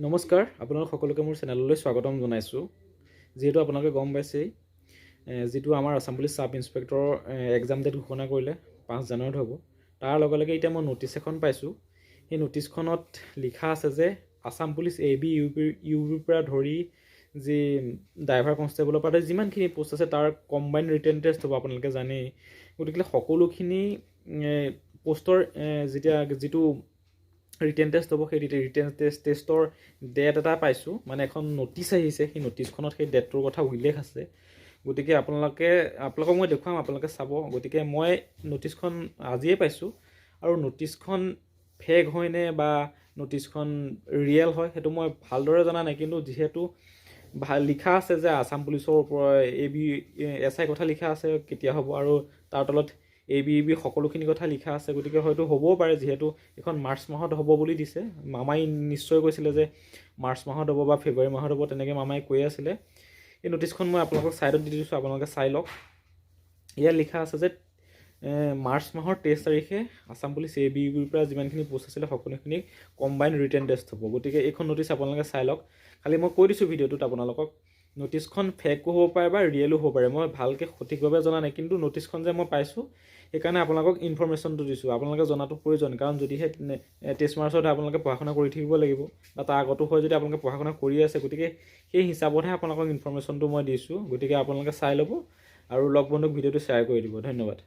নমস্কাৰ, আপোনালোক সকলোকে মোৰ চেনেললৈ স্বাগতম জনাইছোঁ। যিহেতু আপোনালোকে গম পাইছেই, যিটো আমাৰ আসাম পুলিচ চাব ইন্সপেক্টৰৰ এক্সাম ডেট ঘোষণা কৰিলে 5 জানুৱাৰীত হ'ব। তাৰ লগে লগে এতিয়া মই ন'টিছ এখন পাইছোঁ। সেই ন'টিছখনত লিখা আছে যে আসাম পুলিচ AB UPৰ পৰা ধৰি যি ড্ৰাইভাৰ কনষ্টেবলৰ পৰা যিমানখিনি পোষ্ট আছে তাৰ কম্বাইন ৰিটেন টেষ্ট হ'ব। আপোনালোকে জানেই, গতিকে সকলোখিনি পোষ্টৰ যিটো ৰিটেন টেষ্ট হ'ব, সেই ৰিটেন টেষ্টৰ ডেট এটা পাইছোঁ, মানে এখন ন'টিছ আহিছে। সেই ন'টিছখনত সেই ডেটটোৰ কথা উল্লেখ আছে। গতিকে আপোনালোকক মই দেখুৱাম, আপোনালোকে চাব। গতিকে মই ন'টিছখন আজিয়ে পাইছোঁ, আৰু ন'টিছখন ফেক হয়নে বা ন'টিছখন ৰিয়েল হয় সেইটো মই ভালদৰে জনা নাই। কিন্তু যিহেতু লিখা আছে যে আসাম পুলিচৰ ওপৰত AB SI কথা লিখা আছে কেতিয়া হ'ব, আৰু তাৰ তলত AB সকলোখিনি কথা লিখা আছে। গতিকে হয়তো হ'বও পাৰে, যিহেতু এখন মাৰ্চ মাহত হ'ব বুলি দিছে। মামাই নিশ্চয় কৈছিলে যে মাৰ্চ মাহত হ'ব বা ফেব্ৰুৱাৰী মাহত হ'ব, তেনেকৈ মামাই কৈ আছিলে। এই ন'টিছখন মই আপোনালোকক ছাইডত দি দিছোঁ, আপোনালোকে চাই লওক। ইয়াত লিখা আছে যে মাৰ্চ মাহৰ 23 তাৰিখে আসাম পুলিচ ABৰ পৰা যিমানখিনি পোষ্ট আছিলে সকলোখিনি কম্বাইন ৰিটেন টেষ্ট হ'ব। গতিকে এইখন ন'টিছ আপোনালোকে চাই লওক। খালি মই কৈ দিছোঁ ভিডিঅ'টোত আপোনালোকক, ন'টিছখন ফেকো হ'ব পাৰে বা ৰিয়েলো হ'ব পাৰে। মই ভালকৈ সঠিকভাৱে জনা নাই, কিন্তু ন'টিছখন যে মই পাইছোঁ সেইকাৰণে আপোনালোকক ইনফৰমেশ্যনটো দিছোঁ। আপোনালোকে জনাটো প্ৰয়োজন, কাৰণ যদিহে 23 মাৰ্চত আপোনালোকে পঢ়া শুনা কৰি থাকিব লাগিব, বা তাৰ আগতো হয় যদি আপোনালোকে পঢ়া শুনা কৰি আছে। গতিকে সেই হিচাপতহে আপোনালোকক ইনফৰমেশ্যনটো মই দিছোঁ। গতিকে আপোনালোকে চাই ল'ব আৰু লগ বন্ধুক ভিডিঅ'টো শ্বেয়াৰ কৰি দিব। ধন্যবাদ।